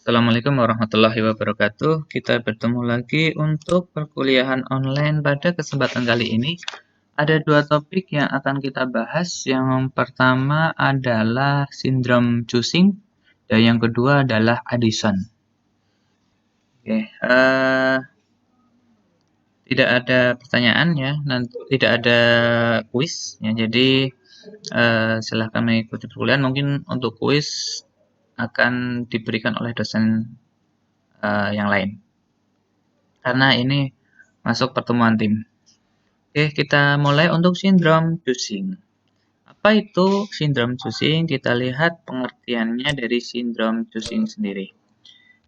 Assalamualaikum warahmatullahi wabarakatuh. Kita bertemu lagi untuk perkuliahan online. Pada kesempatan kali ini, ada dua topik yang akan kita bahas. Yang pertama adalah sindrom Cushing, dan yang kedua adalah Addison. Oke, tidak ada pertanyaan ya, nanti tidak ada kuis ya. Jadi silahkan mengikuti perkuliahan. Mungkin untuk kuis akan diberikan oleh dosen yang lain. Karena ini masuk pertemuan tim. Oke, kita mulai untuk sindrom Cushing. Apa itu sindrom Cushing? Kita lihat pengertiannya dari sindrom Cushing sendiri.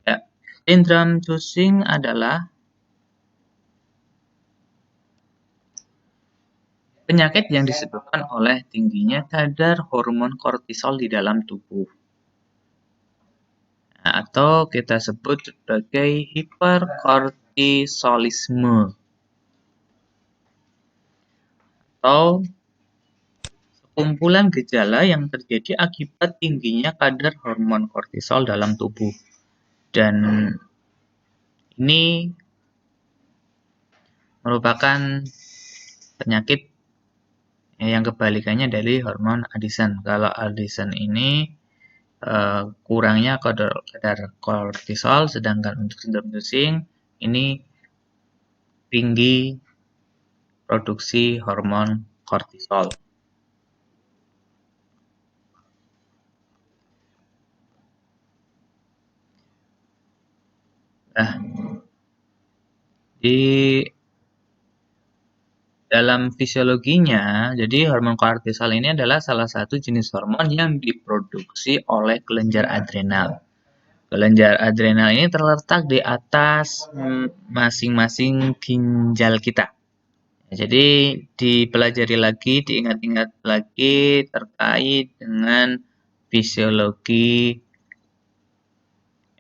Ya, sindrom Cushing adalah penyakit yang disebabkan oleh tingginya kadar hormon kortisol di dalam tubuh. Nah, atau kita sebut sebagai hiperkortisolisme. Atau kumpulan gejala yang terjadi akibat tingginya kadar hormon kortisol dalam tubuh. Dan ini merupakan penyakit yang kebalikannya dari hormon Addison. Kalau Addison ini kurangnya kadar kortisol, sedangkan untuk sindrom Cushing ini tinggi produksi hormon kortisol. Nah, di dalam fisiologinya, jadi hormon kortisol ini adalah salah satu jenis hormon yang diproduksi oleh kelenjar adrenal. Kelenjar adrenal ini terletak di atas masing-masing ginjal kita. Jadi dipelajari lagi, diingat-ingat lagi terkait dengan fisiologi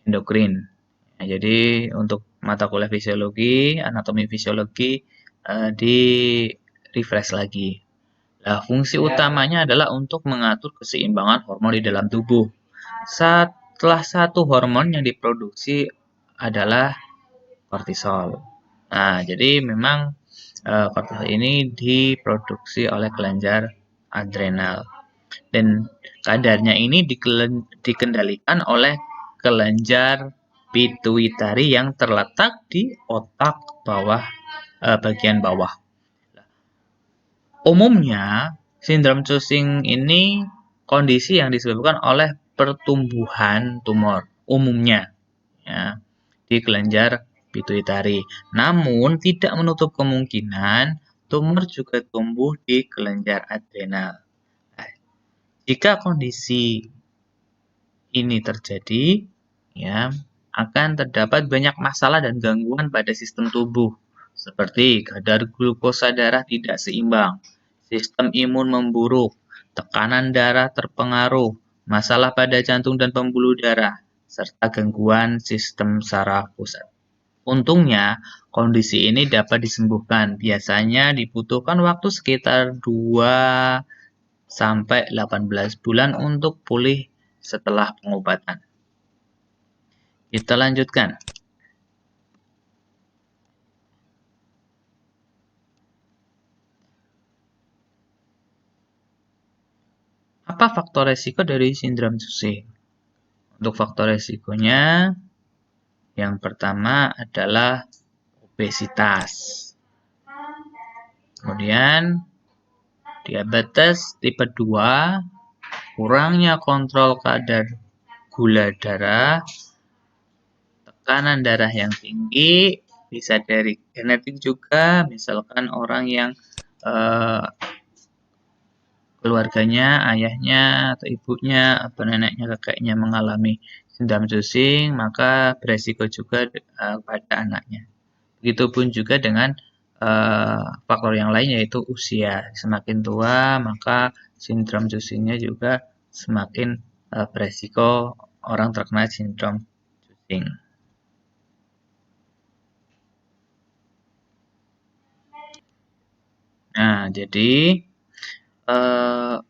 endokrin. Jadi untuk mata kuliah fisiologi, anatomi fisiologi di refresh lagi. Nah, fungsi utamanya adalah untuk mengatur keseimbangan hormon di dalam tubuh. Setelah satu hormon yang diproduksi adalah kortisol. Nah, jadi memang kortisol ini diproduksi oleh kelenjar adrenal. Dan kadarnya ini dikendalikan oleh kelenjar pituitari yang terletak di otak bagian bawah. Umumnya, sindrom Cushing ini kondisi yang disebabkan oleh pertumbuhan tumor umumnya ya, di kelenjar pituitari. Namun, tidak menutup kemungkinan tumor juga tumbuh di kelenjar adrenal. Nah, jika kondisi ini terjadi, ya, akan terdapat banyak masalah dan gangguan pada sistem tubuh, seperti kadar glukosa darah tidak seimbang, sistem imun memburuk, tekanan darah terpengaruh, masalah pada jantung dan pembuluh darah, serta gangguan sistem saraf pusat. Untungnya, kondisi ini dapat disembuhkan. Biasanya dibutuhkan waktu sekitar 2-18 bulan untuk pulih setelah pengobatan. Kita lanjutkan. Apa faktor resiko dari sindrom Cushing? Untuk faktor resikonya, yang pertama adalah obesitas. Kemudian, diabetes tipe 2, kurangnya kontrol kadar gula darah, tekanan darah yang tinggi, bisa dari genetik juga, misalkan orang yang keluarganya, ayahnya, atau ibunya, atau neneknya, kakeknya mengalami sindrom Cushing, maka beresiko juga pada anaknya. Begitupun juga dengan faktor yang lain yaitu usia. Semakin tua, maka sindrom Cushing-nya juga semakin beresiko orang terkena sindrom Cushing. Nah, jadi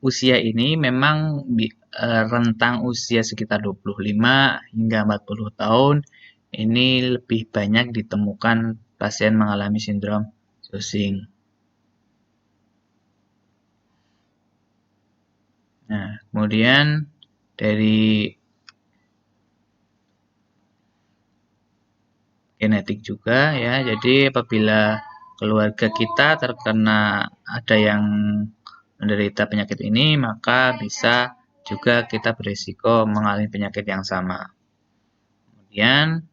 usia ini memang rentang usia sekitar 25 hingga 40 tahun ini lebih banyak ditemukan pasien mengalami sindrom Cushing. Nah, kemudian dari genetik juga ya. Jadi apabila keluarga kita terkena ada yang menderita penyakit ini, maka bisa juga kita berisiko mengalami penyakit yang sama. Kemudian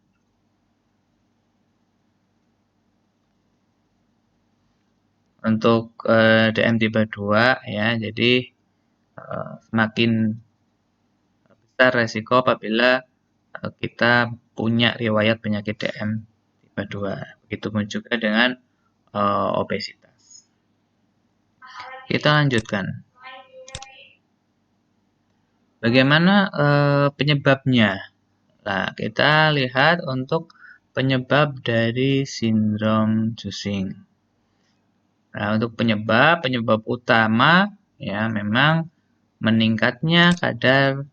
untuk DM tipe 2 ya, jadi semakin besar resiko apabila kita punya riwayat penyakit DM tipe 2. Begitupun juga dengan obesitas. Kita lanjutkan. Bagaimana penyebabnya? Nah, kita lihat untuk penyebab dari sindrom Cushing. Nah, untuk penyebab utama ya memang meningkatnya kadar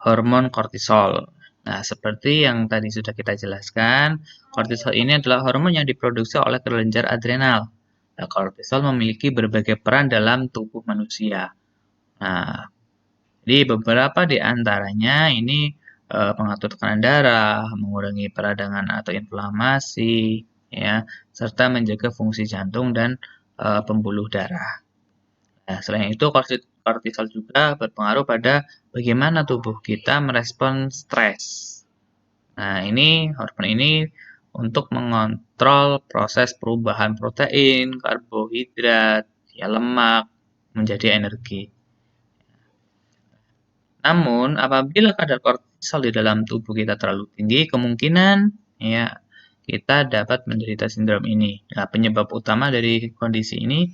hormon kortisol. Nah, seperti yang tadi sudah kita jelaskan, kortisol ini adalah hormon yang diproduksi oleh kelenjar adrenal. Nah, kortisol memiliki berbagai peran dalam tubuh manusia. Nah, jadi beberapa di antaranya ini mengatur tekanan darah, mengurangi peradangan atau inflamasi, ya, serta menjaga fungsi jantung dan pembuluh darah. Nah, selain itu kortisol juga berpengaruh pada bagaimana tubuh kita merespon stres. Nah, hormon ini untuk mengontrol proses perubahan protein, karbohidrat, ya lemak menjadi energi. Namun, apabila kadar kortisol di dalam tubuh kita terlalu tinggi, kemungkinan ya kita dapat menderita sindrom ini. Nah, penyebab utama dari kondisi ini,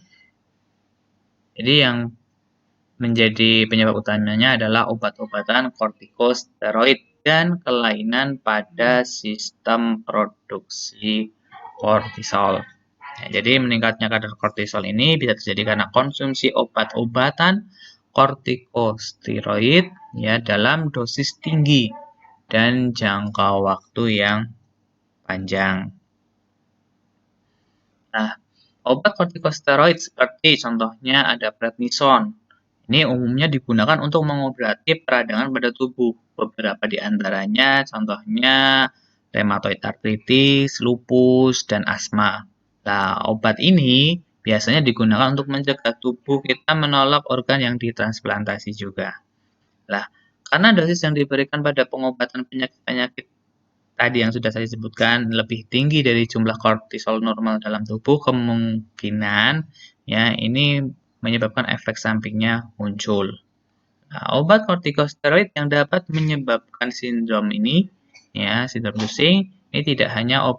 jadi yang menjadi penyebab utamanya adalah obat-obatan kortikosteroid dan kelainan pada sistem produksi kortisol. Ya, jadi meningkatnya kadar kortisol ini bisa terjadi karena konsumsi obat-obatan kortikosteroid ya dalam dosis tinggi dan jangka waktu yang panjang. Nah, obat kortikosteroid seperti contohnya ada prednison. Ini umumnya digunakan untuk mengobati peradangan pada tubuh. Beberapa di antaranya contohnya rheumatoid arthritis, lupus, dan asma. Nah, obat ini biasanya digunakan untuk mencegah tubuh kita menolak organ yang ditransplantasi juga. Nah, karena dosis yang diberikan pada pengobatan penyakit-penyakit tadi yang sudah saya sebutkan lebih tinggi dari jumlah kortisol normal dalam tubuh, kemungkinan ya ini menyebabkan efek sampingnya muncul. Nah, obat kortikosteroid yang dapat menyebabkan sindrom ini, ya sindrom Cushing, ini tidak hanya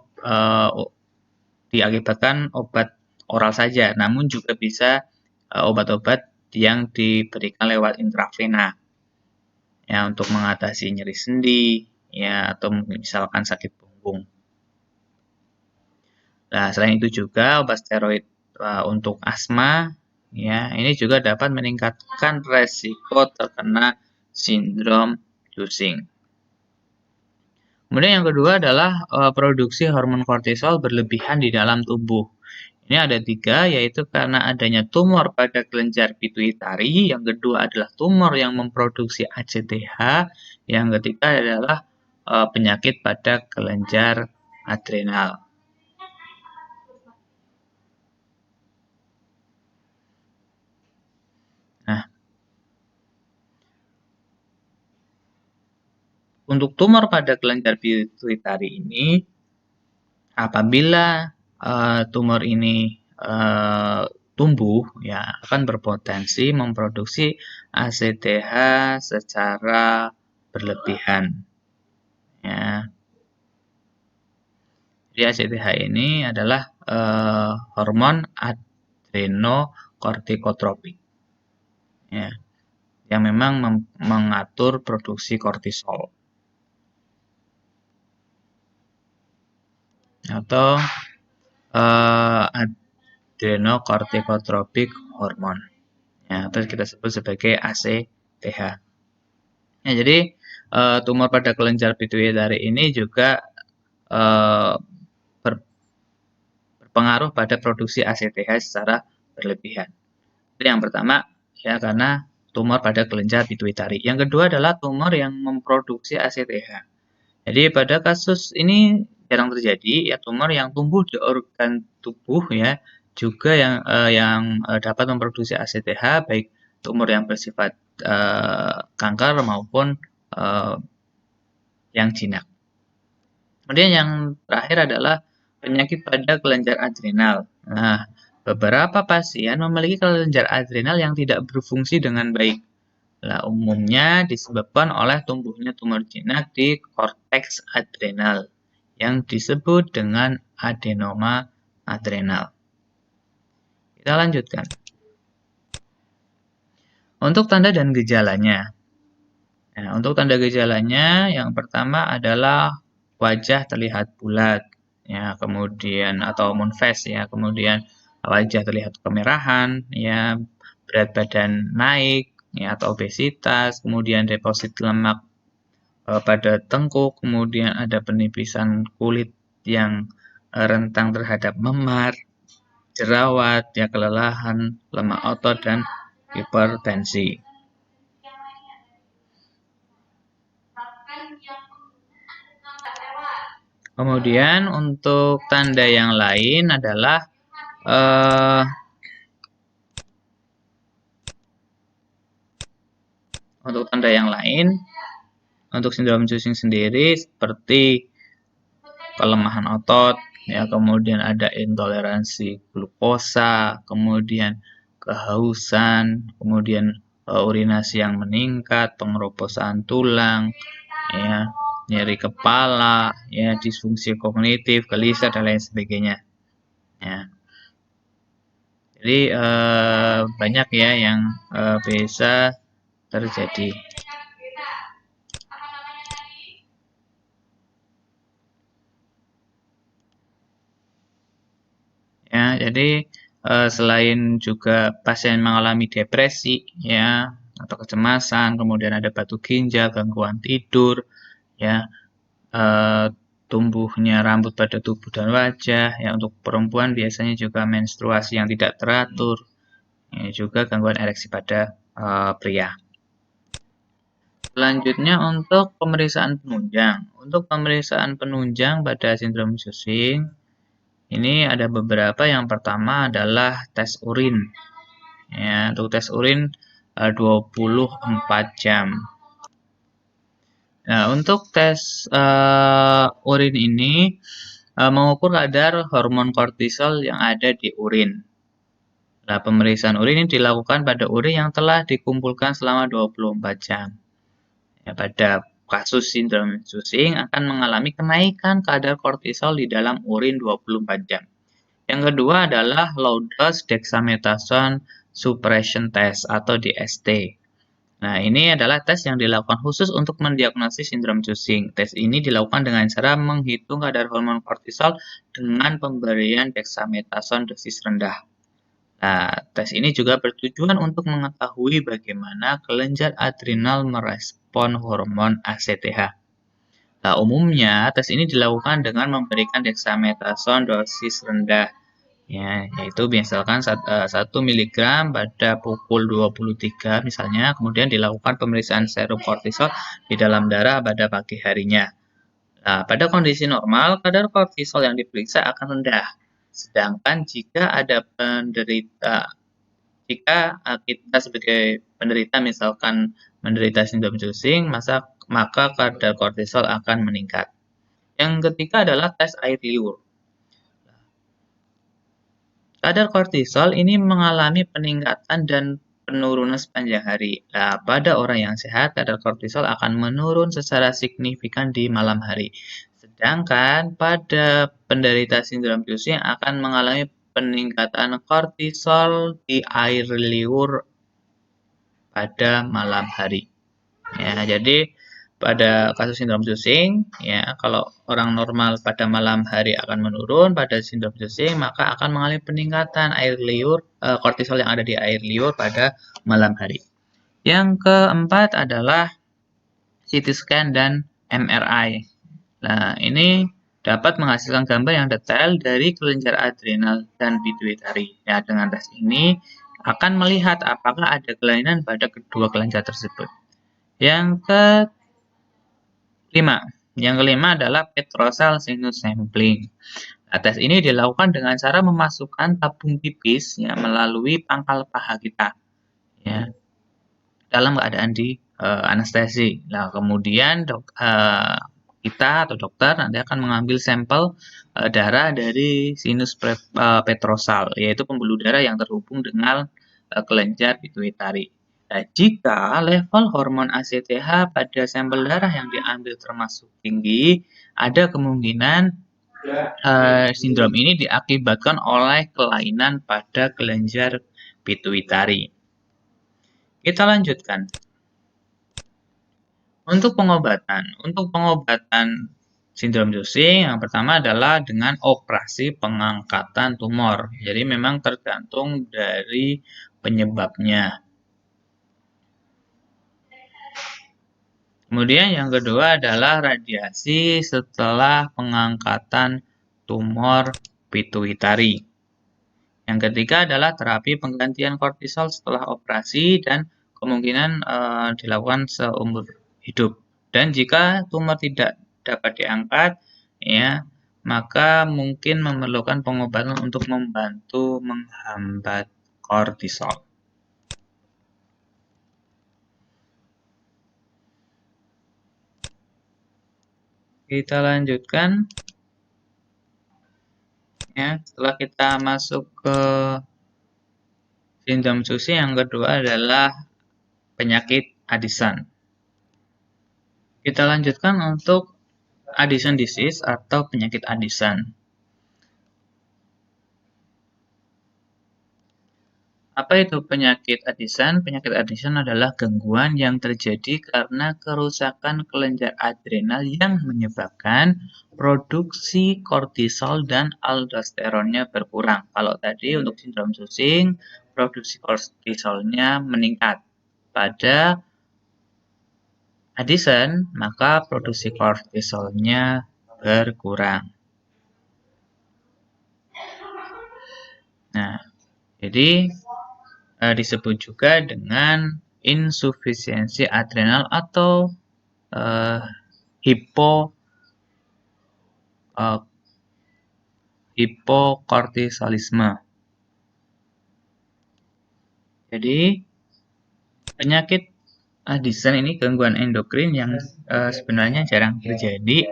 diakibatkan obat oral saja, namun juga bisa obat-obat yang diberikan lewat intravena, ya untuk mengatasi nyeri sendi, ya atau misalkan sakit punggung. Nah, selain itu juga obat steroid untuk asma, ya ini juga dapat meningkatkan resiko terkena sindrom Cushing. Kemudian yang kedua adalah produksi hormon kortisol berlebihan di dalam tubuh. Ini ada 3, yaitu karena adanya tumor pada kelenjar pituitari, yang kedua adalah tumor yang memproduksi ACTH, yang ketiga adalah penyakit pada kelenjar adrenal. Nah, untuk tumor pada kelenjar pituitari ini, apabila tumor ini tumbuh, ya akan berpotensi memproduksi ACTH secara berlebihan. Ya. Jadi ACTH ini adalah hormon adrenokortikotropik, ya, yang memang mengatur produksi kortisol. Atau adrenocorticotropic hormone, ya, atau kita sebut sebagai ACTH. Ya, jadi tumor pada kelenjar pituitari ini juga berpengaruh pada produksi ACTH secara berlebihan. Itu yang pertama, ya karena tumor pada kelenjar pituitari. Yang kedua adalah tumor yang memproduksi ACTH. Jadi pada kasus ini jarang terjadi ya tumor yang tumbuh di organ tubuh ya juga yang dapat memproduksi ACTH baik tumor yang bersifat kanker maupun yang jinak. Kemudian yang terakhir adalah penyakit pada kelenjar adrenal. Nah, beberapa pasien memiliki kelenjar adrenal yang tidak berfungsi dengan baik. Nah, umumnya disebabkan oleh tumbuhnya tumor jinak di korteks adrenal yang disebut dengan adenoma adrenal. Kita lanjutkan. Untuk tanda dan gejalanya. Nah, untuk tanda gejalanya yang pertama adalah wajah terlihat bulat, ya, kemudian atau moon face ya, kemudian wajah terlihat kemerahan, ya, berat badan naik, ya, atau obesitas, kemudian deposit lemak pada tengkuk, kemudian ada penipisan kulit yang rentang terhadap memar, jerawat, ya, kelelahan, lemah otot dan hipertensi. Kemudian untuk tanda yang lain adalah untuk tanda yang lain untuk sindrom Cushing sendiri seperti kelemahan otot, ya, kemudian ada intoleransi glukosa, kemudian kehausan, kemudian urinasi yang meningkat, pengeroposan tulang, ya, nyeri kepala, ya, disfungsi kognitif, gelisah dan lain sebagainya. Ya. Jadi banyak ya yang bisa terjadi. Ya, jadi selain juga pasien mengalami depresi ya atau kecemasan, kemudian ada batu ginjal, gangguan tidur, ya, tumbuhnya rambut pada tubuh dan wajah, ya untuk perempuan biasanya juga menstruasi yang tidak teratur, ya, juga gangguan ereksi pada pria. Selanjutnya untuk pemeriksaan penunjang. Untuk pemeriksaan penunjang pada sindrom Cushing, ini ada beberapa. Yang pertama adalah tes urin. Ya, untuk tes urin 24 jam. Nah, untuk tes urin ini mengukur kadar hormon kortisol yang ada di urin. Nah, pemeriksaan urin ini dilakukan pada urin yang telah dikumpulkan selama 24 jam. Ya, pada kasus sindrom Cushing akan mengalami kenaikan kadar kortisol di dalam urin 24 jam. Yang kedua adalah low dose dexamethasone suppression test atau DST. Nah, ini adalah tes yang dilakukan khusus untuk mendiagnosis sindrom Cushing. Tes ini dilakukan dengan cara menghitung kadar hormon kortisol dengan pemberian dexamethasone dosis rendah. Nah, tes ini juga bertujuan untuk mengetahui bagaimana kelenjar adrenal merespon hormon ACTH. Nah, umumnya tes ini dilakukan dengan memberikan dexamethasone dosis rendah, ya, yaitu misalkan 1 mg pada pukul 23 misalnya, kemudian dilakukan pemeriksaan serum kortisol di dalam darah pada pagi harinya. Nah, pada kondisi normal, kadar kortisol yang diperiksa akan rendah. Sedangkan jika kita sebagai penderita misalkan menderita sindrom Cushing, maka kadar kortisol akan meningkat. Yang ketiga adalah tes air liur. Kadar kortisol ini mengalami peningkatan dan penurunan sepanjang hari. Nah, pada orang yang sehat, kadar kortisol akan menurun secara signifikan di malam hari. Sedangkan pada penderita sindrom Cushing akan mengalami peningkatan kortisol di air liur pada malam hari. Ya, jadi pada kasus sindrom Cushing, ya, kalau orang normal pada malam hari akan menurun, pada sindrom Cushing maka akan mengalami peningkatan air liur, kortisol yang ada di air liur pada malam hari. Yang keempat adalah CT scan, dan MRI. Nah, ini dapat menghasilkan gambar yang detail dari kelenjar adrenal dan pituitari. Ya, dengan tes ini akan melihat apakah ada kelainan pada kedua kelenjar tersebut. Yang kelima adalah petrosal sinus sampling. Nah, tes ini dilakukan dengan cara memasukkan tabung pipis ya, melalui pangkal paha kita ya, dalam keadaan di anestesi. Nah, kemudian kita atau dokter nanti akan mengambil sampel darah dari sinus petrosal, yaitu pembuluh darah yang terhubung dengan kelenjar pituitari. Nah, jika level hormon ACTH pada sampel darah yang diambil termasuk tinggi, ada kemungkinan sindrom ini diakibatkan oleh kelainan pada kelenjar pituitari. Kita lanjutkan. Untuk pengobatan sindrom Cushing yang pertama adalah dengan operasi pengangkatan tumor. Jadi memang tergantung dari penyebabnya. Kemudian yang kedua adalah radiasi setelah pengangkatan tumor pituitari. Yang ketiga adalah terapi penggantian kortisol setelah operasi dan kemungkinan dilakukan seumur hidup. Dan jika tumor tidak dapat diangkat, ya, maka mungkin memerlukan pengobatan untuk membantu menghambat kortisol. Kita lanjutkan. Ya, setelah kita masuk ke sindrom Cushing, yang kedua adalah penyakit Addison. Kita lanjutkan untuk Addison disease atau penyakit Addison. Apa itu penyakit Addison? Penyakit Addison adalah gangguan yang terjadi karena kerusakan kelenjar adrenal yang menyebabkan produksi kortisol dan aldosteronnya berkurang. Kalau tadi untuk sindrom Cushing, produksi kortisolnya meningkat. Pada Addison, maka produksi kortisolnya berkurang. Nah, jadi disebut juga dengan insufisiensi adrenal atau hipokortisolisme. Jadi penyakit Addison ini gangguan endokrin yang sebenarnya jarang terjadi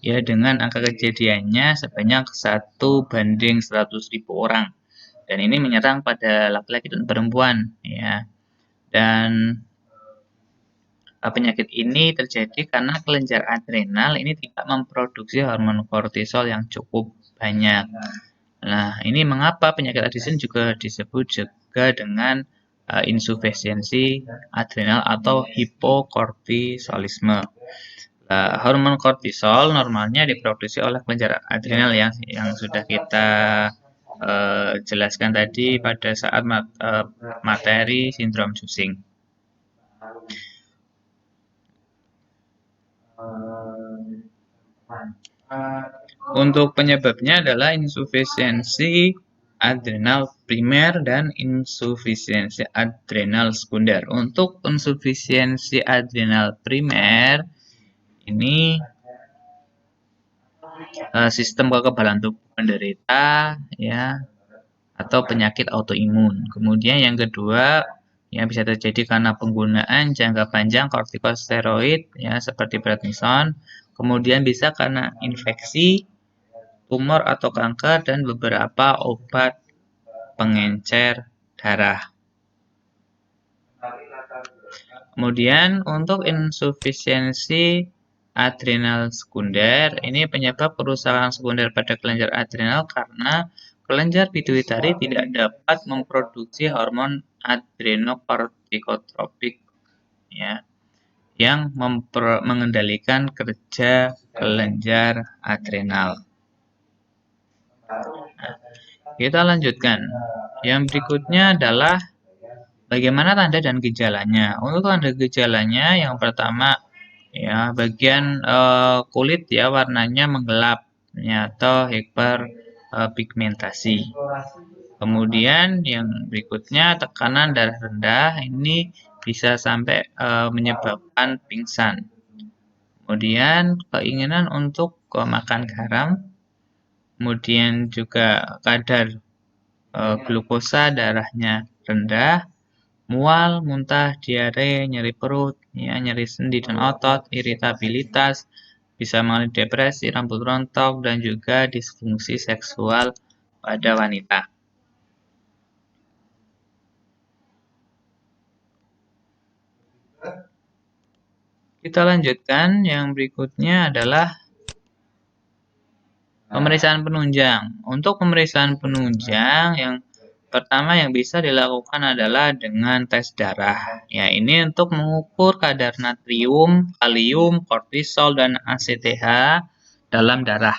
ya, dengan angka kejadiannya sebanyak 1/100.000 orang. Dan ini menyerang pada laki-laki dan perempuan ya. Dan penyakit ini terjadi karena kelenjar adrenal ini tidak memproduksi hormon kortisol yang cukup banyak. Nah, ini mengapa penyakit Addison juga disebut juga dengan insufisiensi adrenal atau hipokortisolisme. Hormon kortisol normalnya diproduksi oleh kelenjar adrenal yang sudah kita jelaskan tadi pada saat materi sindrom Cushing. Untuk penyebabnya adalah insufisiensi adrenal primer dan insufisiensi adrenal sekunder. Untuk insufisiensi adrenal primer ini sistem kekebalan tubuh penderita ya, atau penyakit autoimun. Kemudian yang kedua yang bisa terjadi karena penggunaan jangka panjang kortikosteroid ya, seperti prednison. Kemudian bisa karena infeksi, tumor atau kanker, dan beberapa obat pengencer darah. Kemudian untuk insufisiensi adrenal sekunder, ini penyebab kerusakan sekunder pada kelenjar adrenal karena kelenjar pituitari tidak dapat memproduksi hormon adrenokortikotropik ya, yang mengendalikan kerja kelenjar adrenal. Nah, kita lanjutkan. Yang berikutnya adalah bagaimana tanda dan gejalanya. Untuk tanda gejalanya, yang pertama ya, bagian kulit ya warnanya menggelap ya, atau hiperpigmentasi. Kemudian yang berikutnya tekanan darah rendah ini bisa sampai menyebabkan pingsan. Kemudian keinginan untuk makan garam, kemudian juga kadar glukosa darahnya rendah, mual, muntah, diare, nyeri perut, ya, nyeri sendi dan otot, iritabilitas, bisa mengalami depresi, rambut rontok, dan juga disfungsi seksual pada wanita. Kita lanjutkan, yang berikutnya adalah pemeriksaan penunjang. Untuk pemeriksaan penunjang yang pertama yang bisa dilakukan adalah dengan tes darah. Ya, ini untuk mengukur kadar natrium, kalium, kortisol, dan ACTH dalam darah.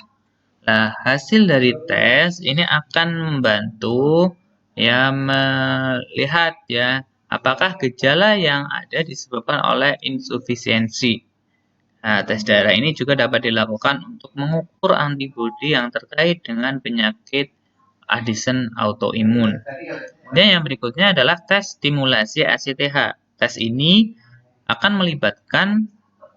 Nah, hasil dari tes ini akan membantu ya melihat ya apakah gejala yang ada disebabkan oleh insufisiensi. Nah, tes darah ini juga dapat dilakukan untuk mengukur antibodi yang terkait dengan penyakit Addison autoimun. Dan yang berikutnya adalah tes stimulasi ACTH. Tes ini akan melibatkan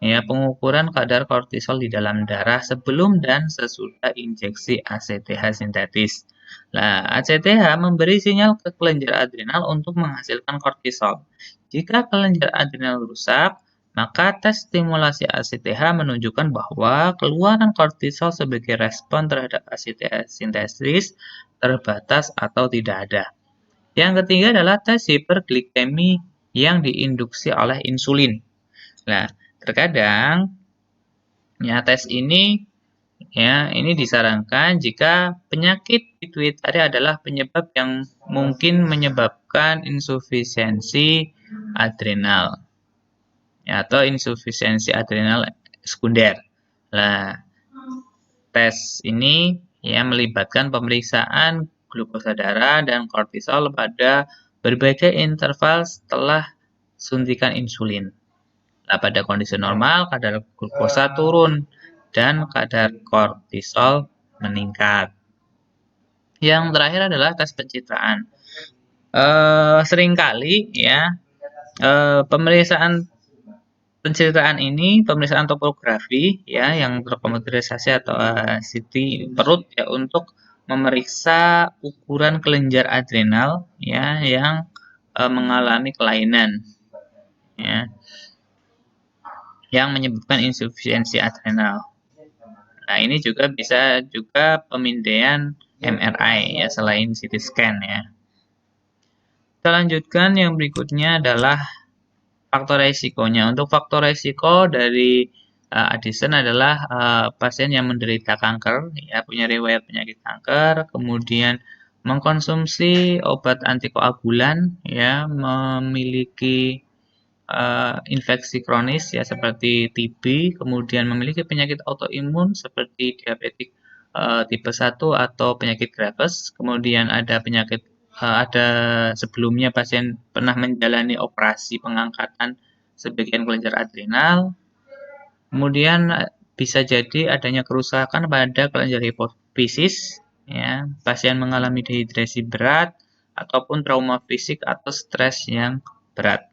ya pengukuran kadar kortisol di dalam darah sebelum dan sesudah injeksi ACTH sintetis. Nah, ACTH memberi sinyal ke kelenjar adrenal untuk menghasilkan kortisol. Jika kelenjar adrenal rusak, maka tes stimulasi ACTH menunjukkan bahwa keluaran kortisol sebagai respon terhadap ACTH sintesis terbatas atau tidak ada. Yang ketiga adalah tes hiperglikemi yang diinduksi oleh insulin. Nah, terkadang ya tes ini disarankan jika penyakit pituitari adalah penyebab yang mungkin menyebabkan insufisiensi adrenal ya, atau insufisiensi adrenal sekunder. Nah, tes ini ya melibatkan pemeriksaan glukosa darah dan kortisol pada berbagai interval setelah suntikan insulin. Nah, pada kondisi normal, kadar glukosa turun dan kadar kortisol meningkat. Yang terakhir adalah tes pencitraan. Seringkali ya pemeriksaan pencitraan ini, pemeriksaan topografi ya yang terkomputerisasi atau CT perut ya untuk memeriksa ukuran kelenjar adrenal ya yang mengalami kelainan ya yang menyebabkan insufisiensi adrenal. Nah, ini juga bisa juga pemindaian MRI ya selain CT scan ya. Kita lanjutkan, yang berikutnya adalah faktor resikonya. Untuk faktor resiko dari Addison adalah pasien yang menderita kanker, ya punya riwayat penyakit kanker, kemudian mengkonsumsi obat antikoagulan, ya memiliki infeksi kronis ya seperti TB, kemudian memiliki penyakit autoimun seperti diabetik tipe 1 atau penyakit Graves, kemudian ada sebelumnya pasien pernah menjalani operasi pengangkatan sebagian kelenjar adrenal, kemudian bisa jadi adanya kerusakan pada kelenjar hipofisis, ya, pasien mengalami dehidrasi berat, ataupun trauma fisik atau stres yang berat.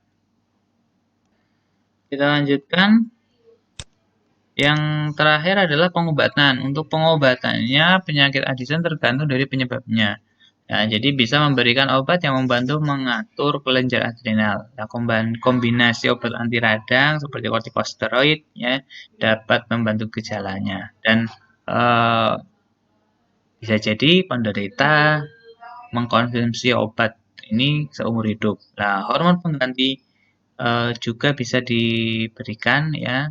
Kita lanjutkan. Yang terakhir adalah pengobatan. Untuk pengobatannya, penyakit Addison tergantung dari penyebabnya. Nah, jadi bisa memberikan obat yang membantu mengatur kelenjar adrenal. Nah, kombinasi obat anti radang seperti kortikosteroid ya dapat membantu gejalanya. Dan bisa jadi penderita mengkonsumsi obat ini seumur hidup. Nah, hormon pengganti juga bisa diberikan ya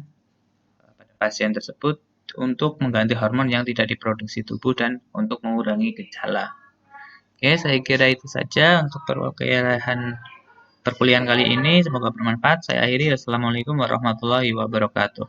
pada pasien tersebut untuk mengganti hormon yang tidak diproduksi tubuh dan untuk mengurangi gejala. Oke, saya kira itu saja untuk perkuliahan kali ini. Semoga bermanfaat. Saya akhiri. Wassalamualaikum warahmatullahi wabarakatuh.